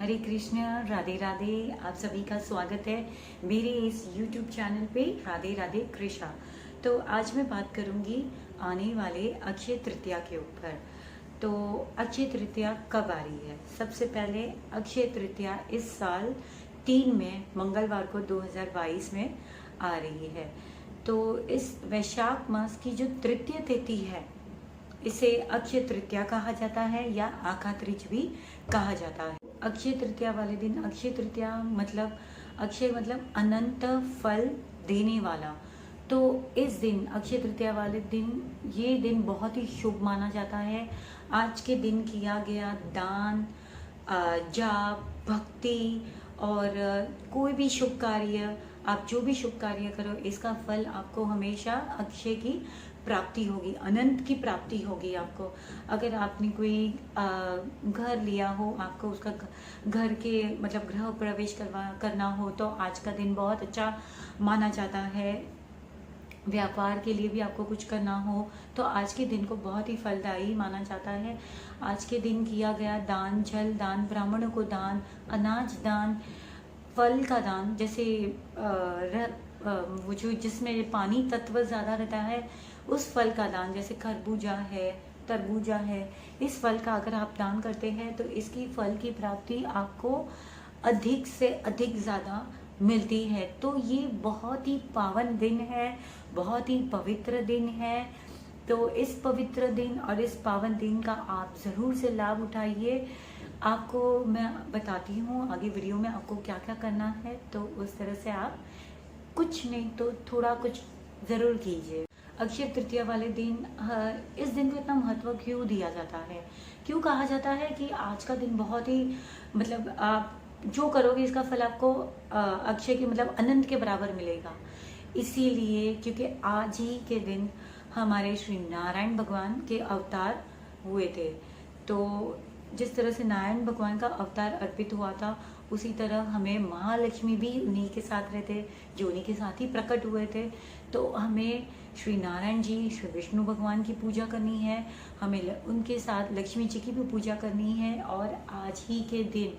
हरे कृष्ण, राधे राधे। आप सभी का स्वागत है मेरे इस YouTube चैनल पे राधे राधे कृष्णा। तो आज मैं बात करूंगी आने वाले अक्षय तृतीया के ऊपर। तो अक्षय तृतीया कब आ रही है? सबसे पहले अक्षय तृतीया इस साल 3 में मंगलवार को 2022 में आ रही है। तो इस वैशाख मास की जो तृतीय तिथि है इसे अक्षय तृतीया कहा जाता है या आखात्रिज भी कहा जाता है। अक्षय तृतीया वाले दिन, अक्षय तृतीया मतलब अक्षय मतलब अनंत फल देने वाला। तो इस दिन अक्षय तृतीया वाले दिन ये दिन बहुत ही शुभ माना जाता है। आज के दिन किया गया दान, जाप, भक्ति और कोई भी शुभ कार्य, आप जो भी शुभ कार्य करो इसका फल आपको हमेशा अक्षय की प्राप्ति होगी, अनंत की प्राप्ति होगी आपको। अगर आपने कोई घर लिया हो, आपको उसका घर के मतलब गृह प्रवेश करना हो तो आज का दिन बहुत अच्छा माना जाता है। व्यापार के लिए भी आपको कुछ करना हो तो आज के दिन को बहुत ही फलदायी माना जाता है। आज के दिन किया गया दान, जल दान, ब्राह्मणों को दान, अनाज दान, फल का दान, जैसे वो जो जिसमें पानी तत्व ज़्यादा रहता है उस फल का दान, जैसे खरबूजा है, तरबूजा है, इस फल का अगर आप दान करते हैं तो इसकी फल की प्राप्ति आपको अधिक से अधिक ज़्यादा मिलती है। तो ये बहुत ही पावन दिन है, बहुत ही पवित्र दिन है। तो इस पवित्र दिन और इस पावन दिन का आप ज़रूर से लाभ उठाइए। आपको मैं बताती हूँ आगे वीडियो में आपको क्या क्या करना है, तो उस तरह से आप कुछ नहीं तो थोड़ा कुछ ज़रूर कीजिए। अक्षय तृतीया वाले दिन इस दिन को इतना महत्व क्यों दिया जाता है, क्यों कहा जाता है कि आज का दिन बहुत ही मतलब आप जो करोगे इसका फल आपको अक्षय के मतलब अनंत के बराबर मिलेगा। इसीलिए क्योंकि आज ही के दिन हमारे श्री नारायण भगवान के अवतार हुए थे। तो जिस तरह से नारायण भगवान का अवतार अर्पित हुआ था उसी तरह हमें महालक्ष्मी भी उन्हीं के साथ रहते, जो उन्हीं के साथ ही प्रकट हुए थे। तो हमें श्री नारायण जी, श्री विष्णु भगवान की पूजा करनी है, हमें उनके साथ लक्ष्मी जी की भी पूजा करनी है। और आज ही के दिन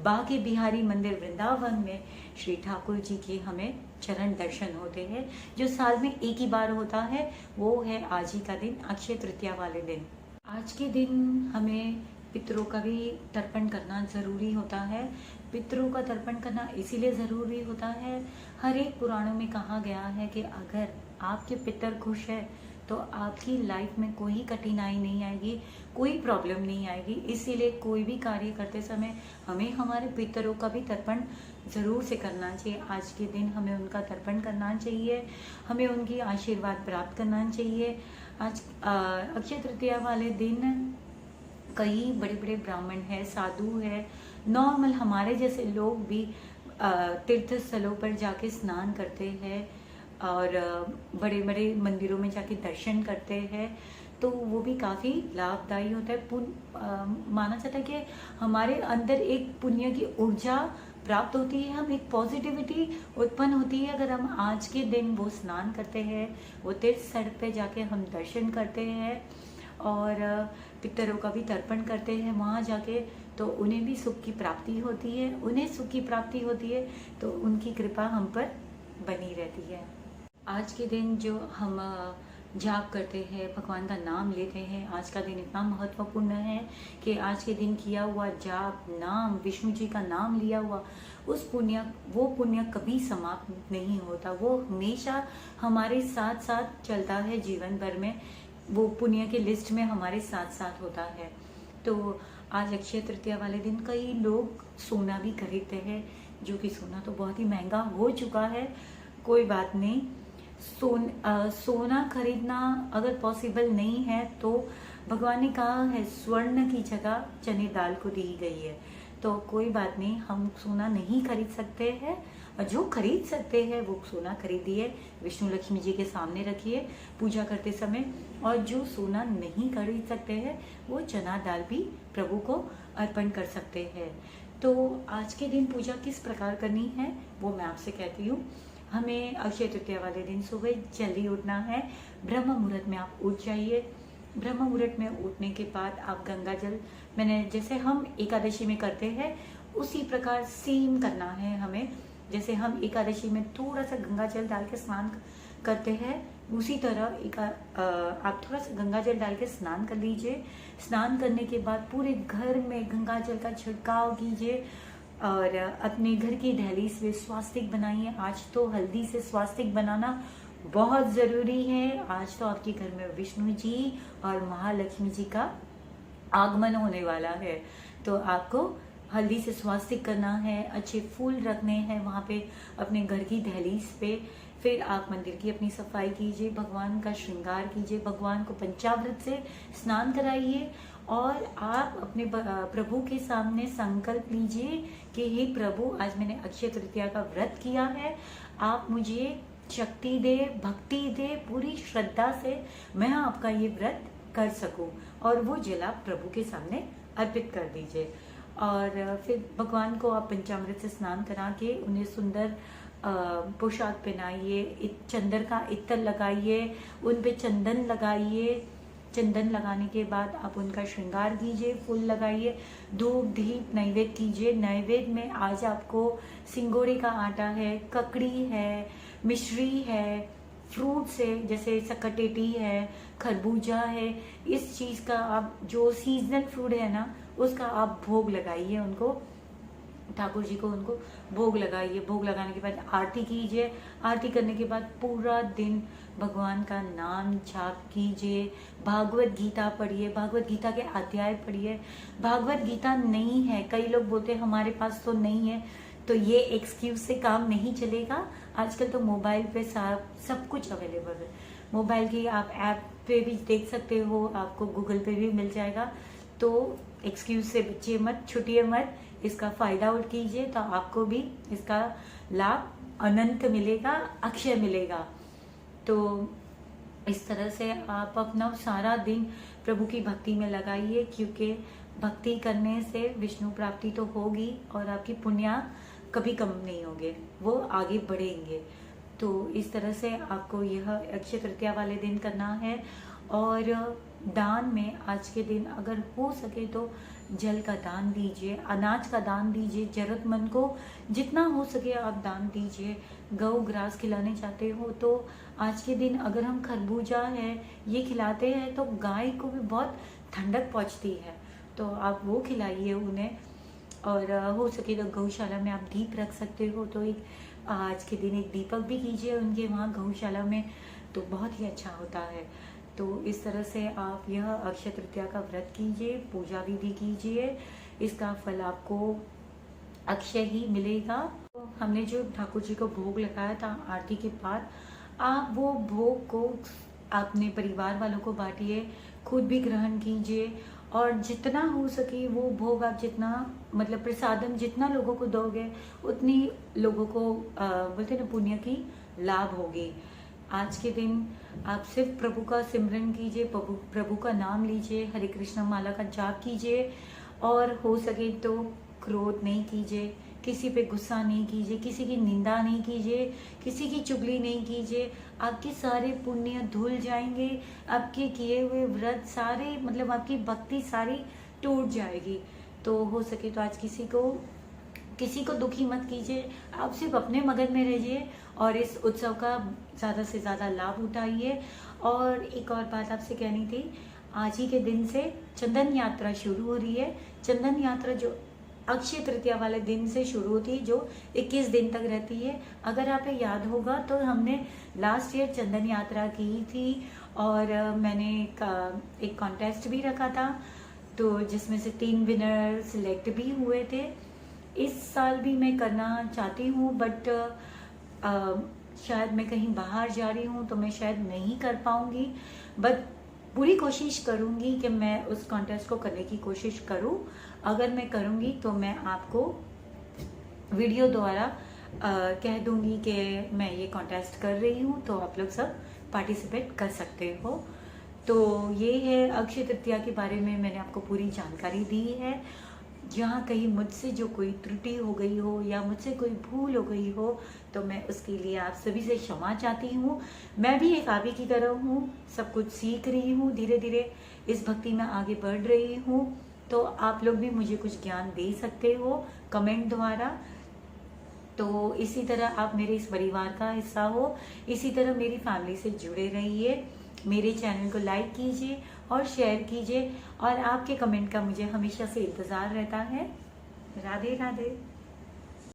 बांके बिहारी मंदिर वृंदावन में श्री ठाकुर जी के हमें चरण दर्शन होते हैं, जो साल में एक ही बार होता है। वो है आज ही का दिन, अक्षय तृतीया वाले दिन। आज के दिन हमें पितरों का भी तर्पण करना ज़रूरी होता है। पितरों का तर्पण करना इसीलिए ज़रूरी होता है, हर एक पुराणों में कहा गया है कि अगर आपके पितर खुश है तो आपकी लाइफ में कोई कठिनाई नहीं आएगी, कोई प्रॉब्लम नहीं आएगी। इसीलिए कोई भी कार्य करते समय हमें हमारे पितरों का भी तर्पण ज़रूर से करना चाहिए। आज के दिन हमें उनका तर्पण करना चाहिए, हमें उनकी आशीर्वाद प्राप्त करना चाहिए। आज अक्षय तृतीया वाले दिन कई बड़े बड़े ब्राह्मण हैं, साधु है, नॉर्मल हमारे जैसे लोग भी तीर्थ स्थलों पर जाके स्नान करते हैं और बड़े बड़े मंदिरों में जाके दर्शन करते हैं। तो वो भी काफ़ी लाभदायी होता है। माना जाता है कि हमारे अंदर एक पुण्य की ऊर्जा प्राप्त होती है, हम एक पॉजिटिविटी उत्पन्न होती है अगर हम आज के दिन वो स्नान करते हैं, वो तीर्थ स्थल पे जाके हम दर्शन करते हैं और पितरों का भी तर्पण करते हैं वहाँ जाके, तो उन्हें भी सुख की प्राप्ति होती है। उन्हें सुख की प्राप्ति होती है तो उनकी कृपा हम पर बनी रहती है। आज के दिन जो हम जाप करते हैं, भगवान का नाम लेते हैं, आज का दिन इतना महत्वपूर्ण है कि आज के दिन किया हुआ जाप, नाम, विष्णु जी का नाम लिया हुआ वो पुण्य कभी समाप्त नहीं होता। वो हमेशा हमारे साथ साथ चलता है जीवन भर में, वो पुण्य के लिस्ट में हमारे साथ साथ होता है। तो आज अक्षय तृतीया वाले दिन कई लोग सोना भी खरीदते हैं, जो कि सोना तो बहुत ही महंगा हो चुका है। कोई बात नहीं, सोना खरीदना अगर पॉसिबल नहीं है तो भगवान ने कहा है स्वर्ण की जगह चने दाल को दी गई है। तो कोई बात नहीं, हम सोना नहीं खरीद सकते हैं, और जो खरीद सकते हैं वो सोना खरीदिए, विष्णु लक्ष्मी जी के सामने रखिए पूजा करते समय। और जो सोना नहीं खरीद सकते हैं वो चना दाल भी प्रभु को अर्पण कर सकते हैं। तो आज के दिन पूजा किस प्रकार करनी है वो मैं आपसे कहती हूँ। हमें अक्षय तृतीया वाले दिन सुबह जल्दी उठना है, ब्रह्म मुहूर्त में आप उठ जाइए। ब्रह्म मुहूर्त में उठने के बाद आप गंगा जल, मैंने जैसे हम एकादशी में करते हैं उसी प्रकार सेम करना है हमें। जैसे हम एकादशी में थोड़ा सा गंगा जल डाल के स्नान करते हैं, उसी तरह आप थोड़ा सा गंगा जल डाल के स्नान कर लीजिए। स्नान करने के बाद पूरे घर में गंगा जल का छिड़काव कीजिए और अपने घर की दहलीज पे स्वास्तिक बनाइए। आज तो हल्दी से स्वास्तिक बनाना बहुत ज़रूरी है। आज तो आपके घर में विष्णु जी और महालक्ष्मी जी का आगमन होने वाला है, तो आपको हल्दी से स्वास्तिक करना है, अच्छे फूल रखने हैं वहाँ पे अपने घर की दहलीज पे। फिर आप मंदिर की अपनी सफाई कीजिए, भगवान का श्रृंगार कीजिए, भगवान को पंचामृत से स्नान कराइए और आप अपने प्रभु के सामने संकल्प लीजिए कि हे प्रभु, आज मैंने अक्षय तृतीया का व्रत किया है, आप मुझे शक्ति दे, भक्ति दे, पूरी श्रद्धा से मैं आपका ये व्रत कर सकूं। और वो जल आप प्रभु के सामने अर्पित कर दीजिए। और फिर भगवान को आप पंचामृत से स्नान करा के उन्हें सुंदर पोशाक पहनाइए, चंदन का इत्र लगाइए, उन पे चंदन लगाइए। चंदन लगाने के बाद आप उनका श्रृंगार कीजिए, फूल लगाइए, धूप दीप नैवेद्य कीजिए। नैवेद्य में आज आपको सिंगोड़े का आटा है, ककड़ी है, मिश्री है, फ्रूट्स है जैसे सकटेटी है, खरबूजा है, इस चीज़ का आप जो सीजनल फ्रूट है ना उसका आप भोग लगाइए, उनको ठाकुर जी को उनको भोग लगाइए। भोग लगाने के बाद आरती कीजिए। आरती करने के बाद पूरा दिन भगवान का नाम जाप कीजिए, भागवत गीता पढ़िए, भागवत गीता के अध्याय पढ़िए। भागवत गीता नहीं है, कई लोग बोलते हैं हमारे पास तो नहीं है, तो ये एक्सक्यूज से काम नहीं चलेगा। आजकल तो मोबाइल पे सब कुछ अवेलेबल है। मोबाइल की आप ऐप पे भी देख सकते हो, आपको गूगल पे भी मिल जाएगा। तो एक्सक्यूज से बचिए मत, छुटिए मत, इसका फायदा उठ कीजिए, तो आपको भी इसका लाभ अनंत मिलेगा, अक्षय मिलेगा। तो इस तरह से आप अपना सारा दिन प्रभु की भक्ति में लगाइए, क्योंकि भक्ति करने से विष्णु प्राप्ति तो होगी और आपकी पुण्य कभी कम नहीं होंगे, वो आगे बढ़ेंगे। तो इस तरह से आपको यह अक्षय तृतीया वाले दिन करना है। और दान में आज के दिन अगर हो सके तो जल का दान दीजिए, अनाज का दान दीजिए, जरूरतमंद को जितना हो सके आप दान दीजिए। गौ ग्रास खिलाने चाहते हो तो आज के दिन अगर हम खरबूजा है ये खिलाते हैं तो गाय को भी बहुत ठंडक पहुंचती है, तो आप वो खिलाइए उन्हें। और हो सके तो गौशाला में आप दीप रख सकते हो, तो एक आज के दिन एक दीपक भी कीजिए उनके वहाँ गौशाला में, तो बहुत ही अच्छा होता है। तो इस तरह से आप यह अक्षय तृतीया का व्रत कीजिए, पूजा विधि कीजिए, इसका फल आपको अक्षय ही मिलेगा। तो हमने जो ठाकुर जी को भोग लगाया था आरती के बाद, आप वो भोग को अपने परिवार वालों को बांटिए, खुद भी ग्रहण कीजिए और जितना हो सके वो भोग आप जितना मतलब प्रसादम जितना लोगों को दोगे उतनी लोगों को बोलते ना पुण्य की लाभ होगी। आज के दिन आप सिर्फ प्रभु का सिमरन कीजिए, प्रभु का नाम लीजिए, हरे कृष्ण माला का जाप कीजिए और हो सके तो क्रोध नहीं कीजिए, किसी पे गुस्सा नहीं कीजिए, किसी की निंदा नहीं कीजिए, किसी की चुगली नहीं कीजिए। आपके सारे पुण्य धुल जाएंगे, आपके किए हुए व्रत सारे मतलब आपकी भक्ति सारी टूट जाएगी। तो हो सके तो आज किसी को दुखी मत कीजिए, आप सिर्फ अपने मगन में रहिए और इस उत्सव का ज़्यादा से ज़्यादा लाभ उठाइए। और एक और बात आपसे कहनी थी, आज ही के दिन से चंदन यात्रा शुरू हो रही है। चंदन यात्रा जो अक्षय तृतीया वाले दिन से शुरू होती है, जो 21 दिन तक रहती है। अगर आपको याद होगा तो हमने लास्ट ईयर चंदन यात्रा की थी और मैंने एक कॉन्टेस्ट भी रखा था, तो जिसमें से 3 विनर सिलेक्ट भी हुए थे। इस साल भी मैं करना चाहती हूँ, बट शायद मैं कहीं बाहर जा रही हूँ तो मैं शायद नहीं कर पाऊँगी, बट पूरी कोशिश करूँगी कि मैं उस कॉन्टेस्ट को करने की कोशिश करूँ। अगर मैं करूँगी तो मैं आपको वीडियो द्वारा कह दूँगी कि मैं ये कॉन्टेस्ट कर रही हूँ, तो आप लोग सब पार्टिसिपेट कर सकते हो। तो ये है अक्षय तृतीया के बारे में मैंने आपको पूरी जानकारी दी है। जहाँ कहीं मुझसे जो कोई त्रुटि हो गई हो या मुझसे कोई भूल हो गई हो तो मैं उसके लिए आप सभी से क्षमा चाहती हूँ। मैं भी एक आप ही की तरह हूँ, सब कुछ सीख रही हूँ, धीरे धीरे इस भक्ति में आगे बढ़ रही हूँ। तो आप लोग भी मुझे कुछ ज्ञान दे सकते हो कमेंट द्वारा। तो इसी तरह आप मेरे इस परिवार का हिस्सा हो, इसी तरह मेरी फैमिली से जुड़े रहिए। मेरे चैनल को लाइक कीजिए और शेयर कीजिए, और आपके कमेंट का मुझे हमेशा से इंतज़ार रहता है। राधे राधे।